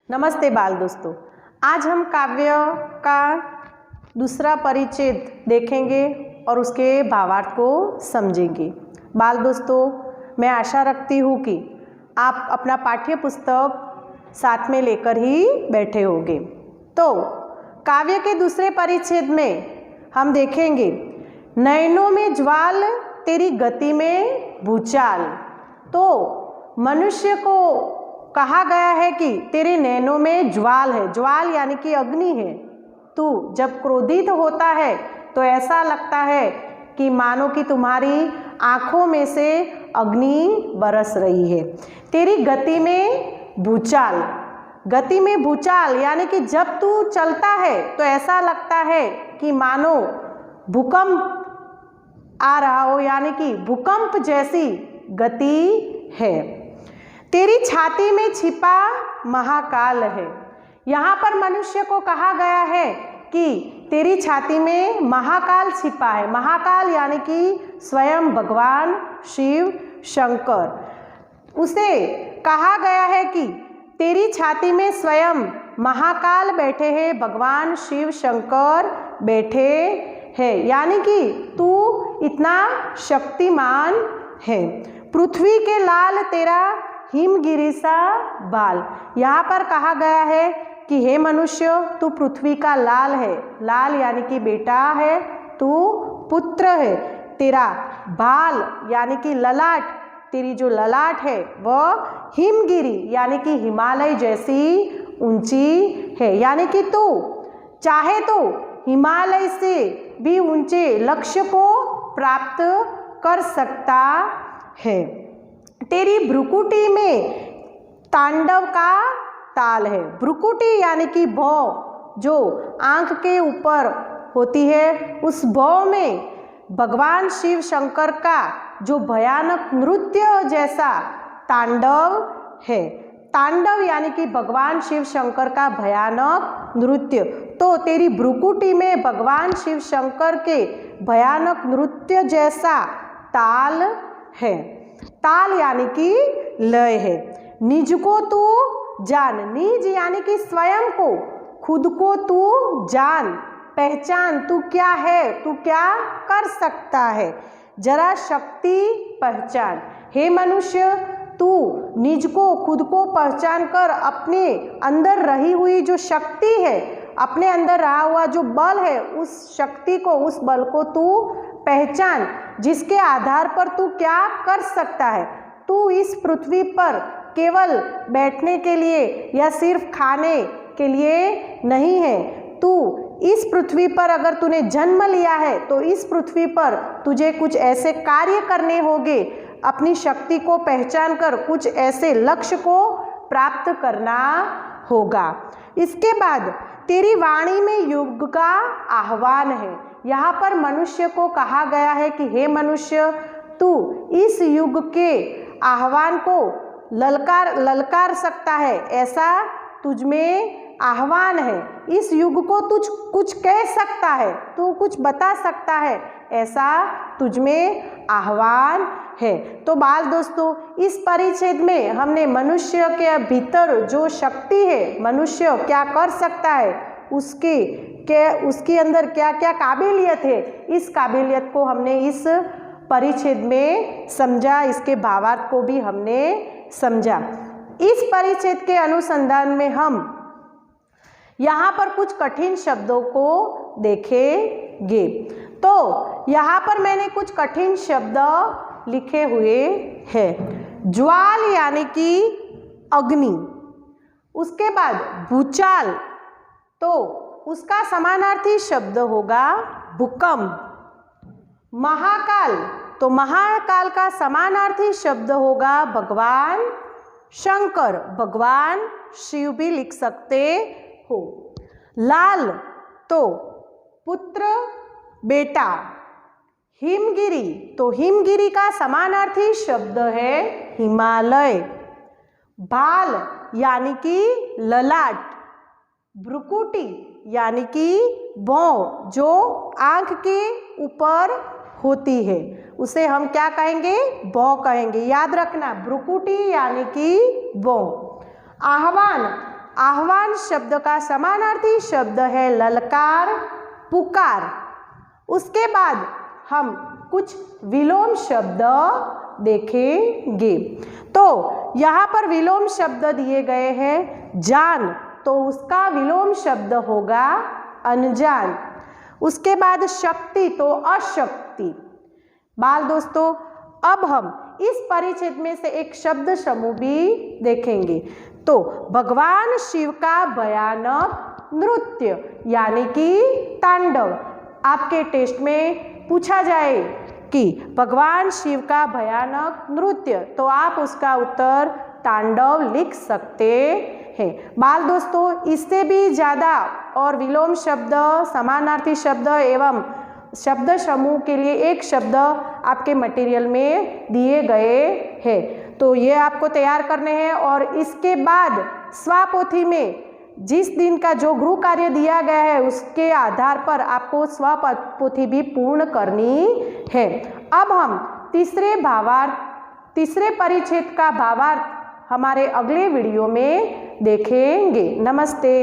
नमस्ते बाल दोस्तों, आज हम काव्य का दूसरा परिच्छेद देखेंगे और उसके भावार्थ को समझेंगे। बाल दोस्तों, मैं आशा रखती हूँ कि आप अपना पाठ्य पुस्तक साथ में लेकर ही बैठे होंगे। तो काव्य के दूसरे परिच्छेद में हम देखेंगे नैनों में ज्वाल तेरी गति में भूचाल। तो मनुष्य को कहा गया है कि तेरे नैनों में ज्वाल है। ज्वाल यानी कि अग्नि है। तू जब क्रोधित होता है तो ऐसा लगता है कि मानो कि तुम्हारी आँखों में से अग्नि बरस रही है। तेरी गति में भूचाल, गति में भूचाल यानी कि जब तू चलता है तो ऐसा लगता है कि मानो भूकंप आ रहा हो, यानी कि भूकंप जैसी गति है। तेरी छाती में छिपा महाकाल है। यहाँ पर मनुष्य को कहा गया है कि तेरी छाती में महाकाल छिपा है। महाकाल यानी कि स्वयं भगवान शिव शंकर। उसे कहा गया है कि तेरी छाती में स्वयं महाकाल बैठे हैं, भगवान शिव शंकर बैठे हैं, यानी कि तू इतना शक्तिमान है। पृथ्वी के लाल तेरा हिमगिरी सा बाल। यहाँ पर कहा गया है कि हे मनुष्य, तू पृथ्वी का लाल है। लाल यानी कि बेटा है, तू पुत्र है। तेरा बाल यानी कि ललाट, तेरी जो ललाट है वह हिमगिरी यानी कि हिमालय जैसी ऊंची है, यानी कि तू चाहे तो हिमालय से भी ऊंचे लक्ष्य को प्राप्त कर सकता है। तेरी भ्रुकुटी में तांडव का ताल है। भ्रुकुटी यानी कि भौं जो आंख के ऊपर होती है, उस भौं में भगवान शिव शंकर का जो भयानक नृत्य जैसा तांडव है। तांडव यानी कि भगवान शिव शंकर का भयानक नृत्य। तो तेरी भ्रुकुटी में भगवान शिव शंकर के भयानक नृत्य जैसा ताल है। ताल यानी कि लय है। निज को तू जान, निज यानी कि स्वयं को, खुद को तू जान, पहचान, तू क्या है, तू क्या कर सकता है, जरा शक्ति पहचान। हे मनुष्य, तू निज को, खुद को पहचान कर अपने अंदर रही हुई जो शक्ति है, अपने अंदर रहा हुआ जो बल है, उस शक्ति को, उस बल को तू पहचान, जिसके आधार पर तू क्या कर सकता है। तू इस पृथ्वी पर केवल बैठने के लिए या सिर्फ खाने के लिए नहीं है। तू इस पृथ्वी पर अगर तूने जन्म लिया है तो इस पृथ्वी पर तुझे कुछ ऐसे कार्य करने होंगे, अपनी शक्ति को पहचान कर कुछ ऐसे लक्ष्य को प्राप्त करना होगा। इसके बाद तेरी वाणी में युग का आह्वान है। यहाँ पर मनुष्य को कहा गया है कि हे मनुष्य, तू इस युग के आह्वान को ललकार सकता है, ऐसा तुझ में आह्वान है। इस युग को तू कुछ कह सकता है, तू कुछ बता सकता है, ऐसा तुझ में आह्वान है। तो बाल दोस्तों, इस परिच्छेद में हमने मनुष्य के भीतर जो शक्ति है, मनुष्य क्या कर सकता है, उसके अंदर क्या क्या काबिलियत है, इस काबिलियत को हमने इस परिच्छेद में समझा। इसके भावार्थ को भी हमने समझा। इस परिच्छेद के अनुसंधान में हम यहाँ पर कुछ कठिन शब्दों को देखेंगे। तो यहाँ पर मैंने कुछ कठिन शब्द लिखे हुए हैं। ज्वाल यानी कि अग्नि, उसके बाद भूचाल, तो उसका समानार्थी शब्द होगा भूकंप। महाकाल, तो महाकाल का समानार्थी शब्द होगा भगवान शंकर, भगवान शिव भी लिख सकते हो। लाल, तो पुत्र बेटा। हिमगिरी, तो हिमगिरी का समानार्थी शब्द है हिमालय। बाल यानी कि ललाट। भ्रुकुटी यानी कि भौं जो आंख के ऊपर होती है, उसे हम क्या कहेंगे, भौं कहेंगे। याद रखना, भ्रुकुटी यानी कि भौं। आह्वान, आह्वान शब्द का समानार्थी शब्द है ललकार, पुकार। उसके बाद हम कुछ विलोम शब्द देखेंगे। तो यहाँ पर विलोम शब्द दिए गए हैं जान, तो उसका विलोम शब्द होगा अनजान। उसके बाद शक्ति, तो अशक्ति। बाल दोस्तों, अब हम इस परिच्छेद में से एक शब्द समूह भी देखेंगे। तो भगवान शिव का भयानक नृत्य यानी कि तांडव। आपके टेस्ट में पूछा जाए कि भगवान शिव का भयानक नृत्य, तो आप उसका उत्तर तांडव लिख सकते हैं। बाल दोस्तों, इससे भी ज़्यादा और विलोम शब्द, समानार्थी शब्द एवं शब्द समूह के लिए एक शब्द आपके मटेरियल में दिए गए हैं। तो ये आपको तैयार करने हैं और इसके बाद स्वापोथी में जिस दिन का जो गृह कार्य दिया गया है उसके आधार पर आपको स्वपोथी भी पूर्ण करनी है। अब हम तीसरे परिच्छेद का भावार्थ हमारे अगले वीडियो में देखेंगे। नमस्ते।